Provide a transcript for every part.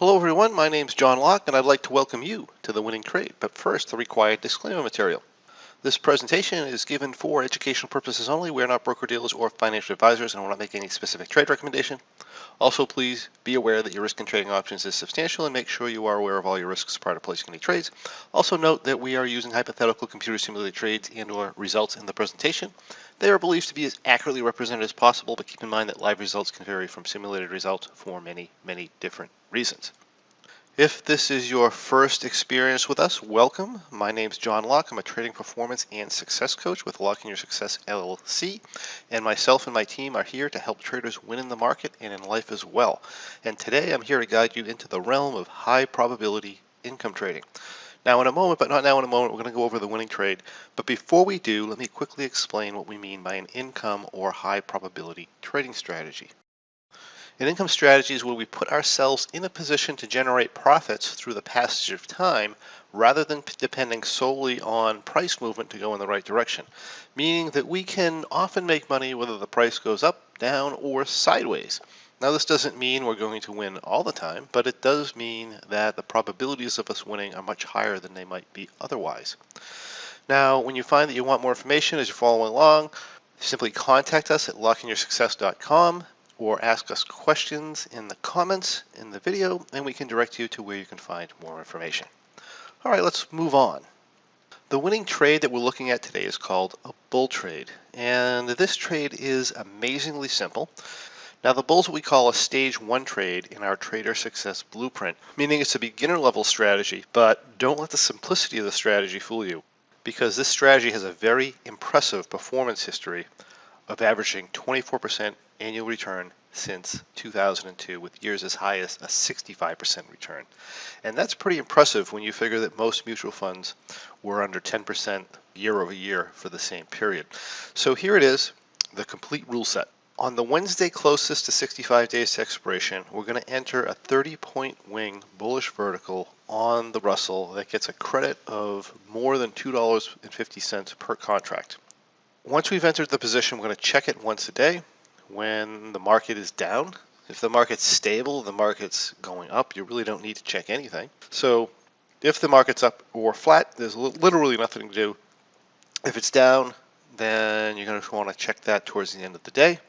Hello everyone, my name is John Locke and I'd like to welcome you to The Winning Trade. But first, the required disclaimer material. This presentation is given for educational purposes only. We are not broker-dealers or financial advisors and will not make any specific trade recommendation. Also, please be aware that your risk in trading options is substantial and make sure you are aware of all your risks prior to placing any trades. Also note that we are using hypothetical computer simulated trades and or results in the presentation. They are believed to be as accurately represented as possible, but keep in mind that live results can vary from simulated results for many different reasons. If this is your first experience with us, welcome. My name is John Locke. I'm a trading performance and success coach with Locking Your Success LLC, and myself and my team are here to help traders win in the market and in life as well. And today I'm here to guide you into the realm of high probability income trading. Now in a moment, but not now in a moment, we're going to go over the winning trade. But before we do, let me quickly explain what we mean by an income or high probability trading strategy. An income strategy is where we put ourselves in a position to generate profits through the passage of time rather than depending solely on price movement to go in the right direction, meaning that we can often make money whether the price goes up, down, or sideways. Now this doesn't mean we're going to win all the time, but it does mean that the probabilities of us winning are much higher than they might be otherwise. Now, when you find that you want more information as you're following along, simply contact us at lockingyoursuccess.com or ask us questions in the comments in the video, and we can direct you to where you can find more information. All right, let's move on. The winning trade that we're looking at today is called a bull trade, and this trade is amazingly simple. Now the bull's what we call a stage 1 trade in our trader success blueprint, meaning it's a beginner level strategy, but don't let the simplicity of the strategy fool you, because this strategy has a very impressive performance history of averaging 24% annual return since 2002, with years as high as a 65% return. And that's pretty impressive when you figure that most mutual funds were under 10% year over year for the same period. So here it is, the complete rule set. On the Wednesday closest to 65 days to expiration, we're going to enter a 30-point wing bullish vertical on the Russell that gets a credit of more than $2.50 per contract. Once we've entered the position, we're going to check it once a day when the market is down. If the market's stable, the market's going up, you really don't need to check anything. So if the market's up or flat, there's literally nothing to do. If it's down, then you're going to want to check that towards the end of the day.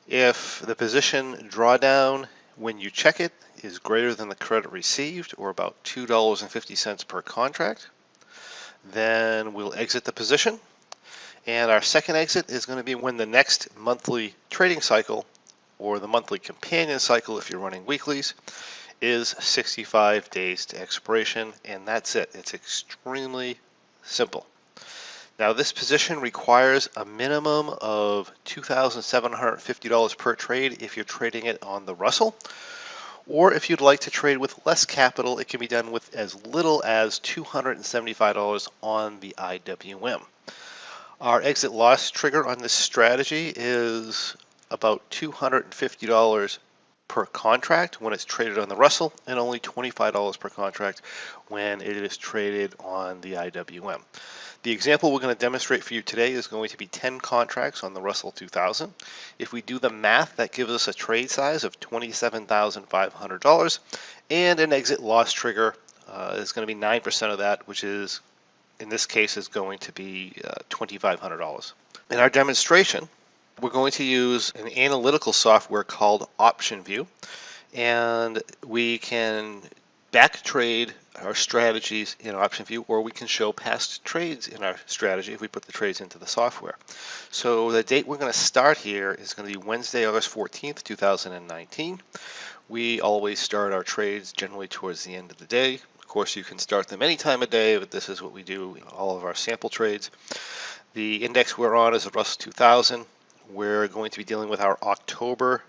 If the position drawdown when you check it is greater than the credit received, or about $2.50 per contract, then we'll exit the position. And our second exit is going to be when the next monthly trading cycle, or the monthly companion cycle if you're running weeklies, is 65 days to expiration, and that's it. It's extremely simple. Now this position requires a minimum of $2,750 per trade if you're trading it on the Russell, or if you'd like to trade with less capital, it can be done with as little as $275 on the IWM. Our exit loss trigger on this strategy is about $250 per contract when it's traded on the Russell, and only $25 per contract when it is traded on the IWM. The example we're going to demonstrate for you today is going to be 10 contracts on the Russell 2000. If we do the math, that gives us a trade size of $27,500, and an exit loss trigger is going to be 9% of that, which is, in this case, is going to be $2,500. In our demonstration, we're going to use an analytical software called OptionView, and we can back trade our strategies in OptionView, or we can show past trades in our strategy if we put the trades into the software. So the date we're going to start here is going to be Wednesday, August 14th, 2019. We always start our trades generally towards the end of the day. Of course, you can start them any time of day, but this is what we do in all of our sample trades. The index we're on is the Russell 2000. We're going to be dealing with our October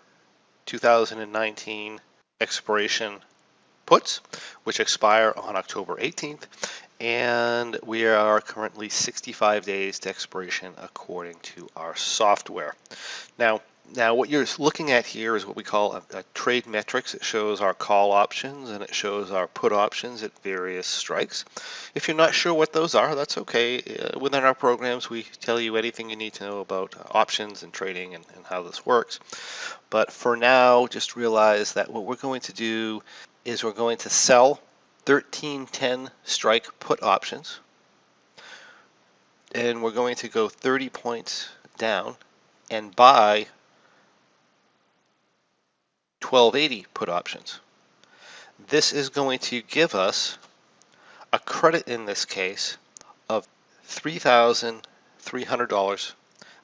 2019 expiration puts, which expire on October 18th, and we are currently 65 days to expiration according to our software. Now what you're looking at here is what we call a trade metrics. It shows our call options and it shows our put options at various strikes. If you're not sure what those are, that's okay. Within our programs, we tell you anything you need to know about options and trading and how this works. But for now, just realize that what we're going to do is we're going to sell 1310 strike put options, and we're going to go 30 points down and buy 1280 put options. This is going to give us a credit in this case of $3,300.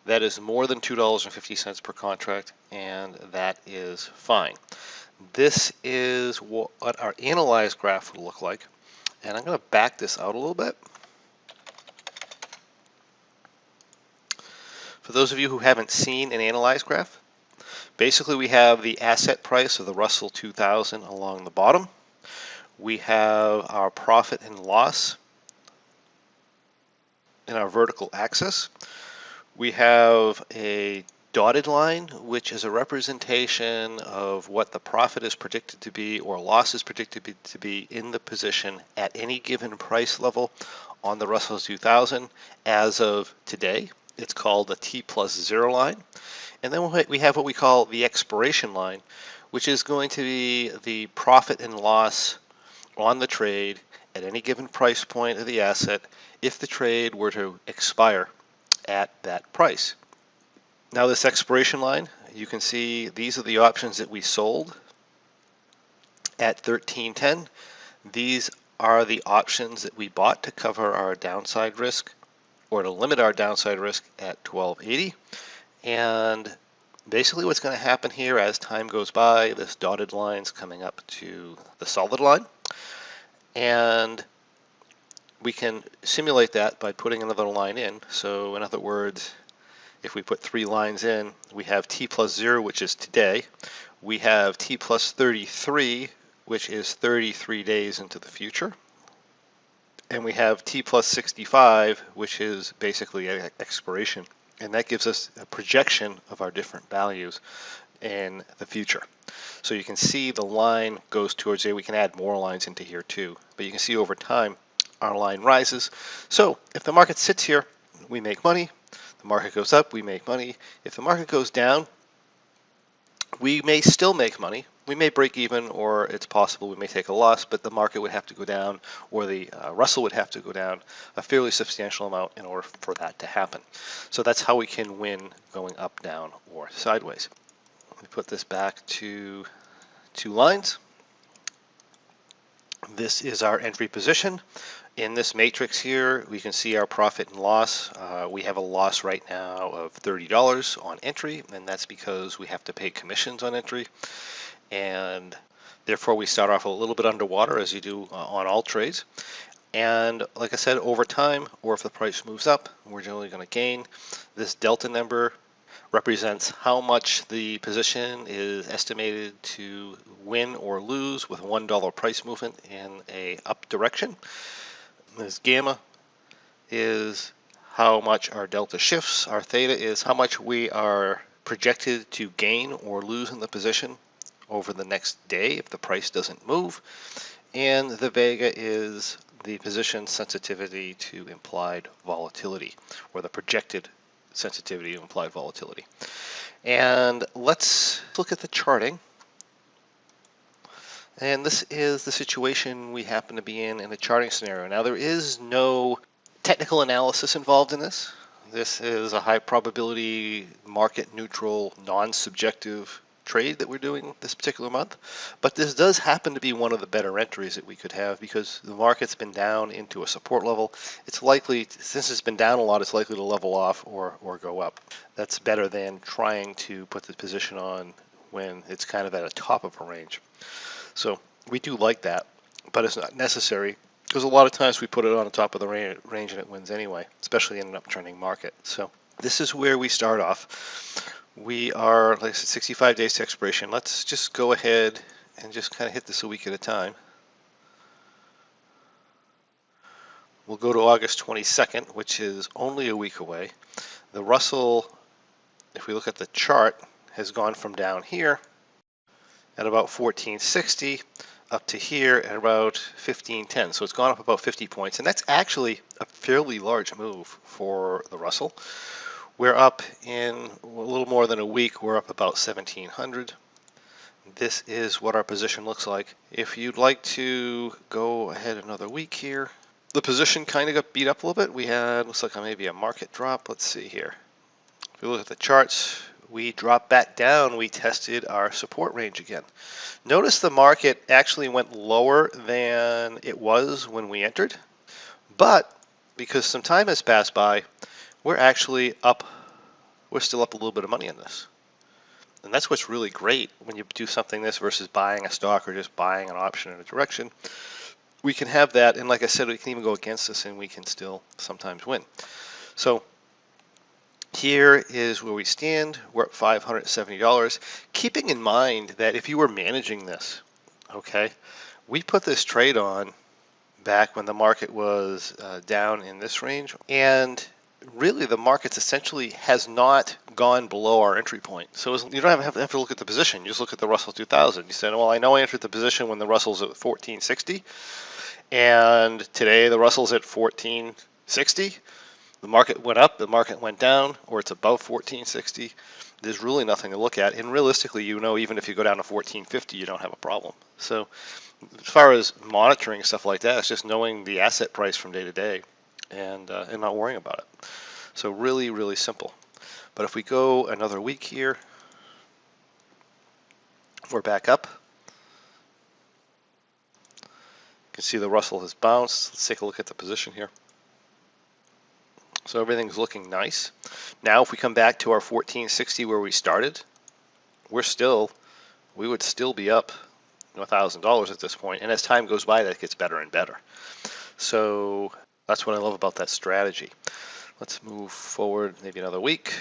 That is more than $2.50 per contract, and that is fine. This is what our analyzed graph would look like, and I'm going to back this out a little bit. For those of you who haven't seen an analyzed graph, basically we have the asset price of the Russell 2000 along the bottom. We have our profit and loss in our vertical axis. We have a dotted line, which is a representation of what the profit is predicted to be or loss is predicted to be in the position at any given price level on the Russell 2000 as of today. It's called the T+0 line. And then we have what we call the expiration line, which is going to be the profit and loss on the trade at any given price point of the asset if the trade were to expire at that price. Now this expiration line, you can see these are the options that we sold at 1310. These are the options that we bought to cover our downside risk or to limit our downside risk at 1280. And basically what's going to happen here as time goes by, this dotted line's coming up to the solid line. And we can simulate that by putting another line in. So in other words, if we put 3 lines in, we have T+0, which is today. We have T+33, which is 33 days into the future. And we have T+65, which is basically an expiration. And that gives us a projection of our different values in the future. So you can see the line goes towards here. We can add more lines into here too. But you can see over time, our line rises. So if the market sits here, we make money. The market goes up, we make money. If the market goes down, we may still make money. We may break even, or it's possible we may take a loss, but the market would have to go down, or the Russell would have to go down a fairly substantial amount in order for that to happen. So that's how we can win going up, down, or sideways. Let me put this back to 2 lines. This is our entry position. In this matrix here, we can see our profit and loss. We have a loss right now of $30 on entry, and that's because we have to pay commissions on entry. And therefore, we start off a little bit underwater, as you do on all trades. And like I said, over time, or if the price moves up, we're generally going to gain. This delta number represents how much the position is estimated to win or lose with $1 price movement in a up direction. This gamma is how much our delta shifts. Our theta is how much we are projected to gain or lose in the position over the next day if the price doesn't move. And the vega is the position sensitivity to implied volatility, or the projected sensitivity to implied volatility. And let's look at the charting. And this is the situation we happen to be in a charting scenario. Now, there is no technical analysis involved in this. This is a high probability, market neutral, non-subjective trade that we're doing this particular month. But this does happen to be one of the better entries that we could have because the market's been down into a support level. It's likely, since it's been down a lot, it's likely to level off or go up. That's better than trying to put the position on when it's kind of at a top of a range. So we do like that, but it's not necessary because a lot of times we put it on the top of the range and it wins anyway, especially in an uptrending market. So this is where we start off. We are, like I said, 65 days to expiration. Let's just go ahead and just kind of hit this a week at a time. We'll go to August 22nd, which is only a week away. The Russell, if we look at the chart, has gone from down here at about 1460 up to here at about 1510. So it's gone up about 50 points, and that's actually a fairly large move for the Russell. We're up in a little more than a week. We're up about 1700. this is what our position looks like. If you'd like to go ahead another week here, the position kind of got beat up a little bit. We had, looks like maybe a market drop. Let's see here. If you look at the charts, we dropped back down. We tested our support range again. Notice the market actually went lower than it was when we entered, but because some time has passed by, we're actually up. We're still up a little bit of money in this. And that's what's really great when you do something this versus buying a stock or just buying an option in a direction. We can have that, and like I said, we can even go against this and we can still sometimes win. So here is where we stand. We're at $570. Keeping in mind that if you were managing this, okay, we put this trade on back when the market was down in this range, and really the market's essentially has not gone below our entry point. So you don't have to look at the position. You just look at the Russell 2000. You said, well, I know I entered the position when the Russell's at 1460, and today the Russell's at 1460. The market went up, the market went down, or it's above 1460. There's really nothing to look at. And realistically, you know, even if you go down to 1450, you don't have a problem. So as far as monitoring stuff like that, it's just knowing the asset price from day to day and not worrying about it. So really, really simple. But if we go another week here, we're back up. You can see the Russell has bounced. Let's take a look at the position here. So everything's looking nice. Now if we come back to our 1460 where we started, we would still be up $1,000 at this point. And as time goes by, that gets better and better. So that's what I love about that strategy. Let's move forward maybe another week.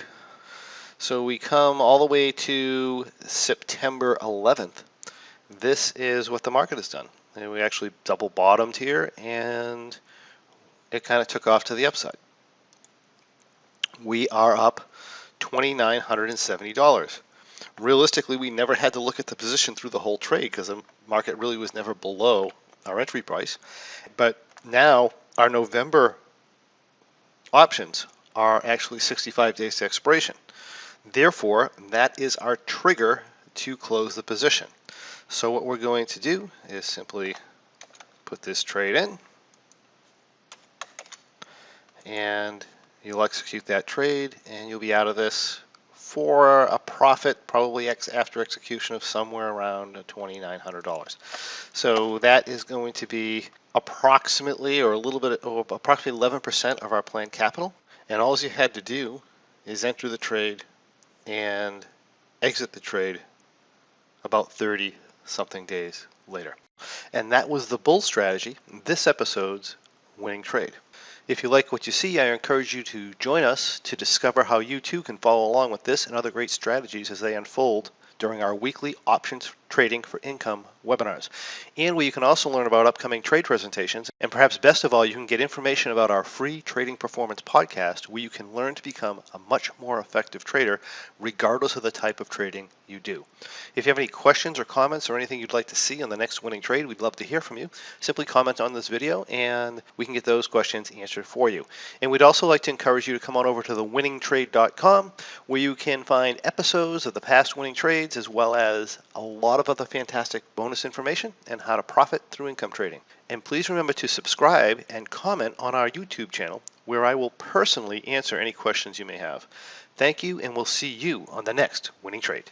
So we come all the way to September 11th. This is what the market has done. And we actually double bottomed here, and it kind of took off to the upside. We are up $2,970. Realistically, we never had to look at the position through the whole trade because the market really was never below our entry price. But now our November options are actually 65 days to expiration. Therefore, that is our trigger to close the position. So what we're going to do is simply put this trade in, and you'll execute that trade, and you'll be out of this for a profit, probably after execution of somewhere around $2,900. So that is going to be approximately, or a little bit, approximately 11% of our planned capital. And all you had to do is enter the trade and exit the trade about 30 something days later. And that was the bull strategy, this episode's winning trade. If you like what you see, I encourage you to join us to discover how you too can follow along with this and other great strategies as they unfold during our weekly Options Trading for Income webinars, and where you can also learn about upcoming trade presentations, and perhaps best of all, you can get information about our free Trading Performance podcast, where you can learn to become a much more effective trader regardless of the type of trading you do. If you have any questions or comments or anything you'd like to see on the next winning trade, we'd love to hear from you. Simply comment on this video and we can get those questions answered for you. And we'd also like to encourage you to come on over to thewinningtrade.com, where you can find episodes of the past winning trades as well as a lot of other fantastic bonus information and how to profit through income trading. And please remember to subscribe and comment on our YouTube channel, where I will personally answer any questions you may have. Thank you, and we'll see you on the next winning trade.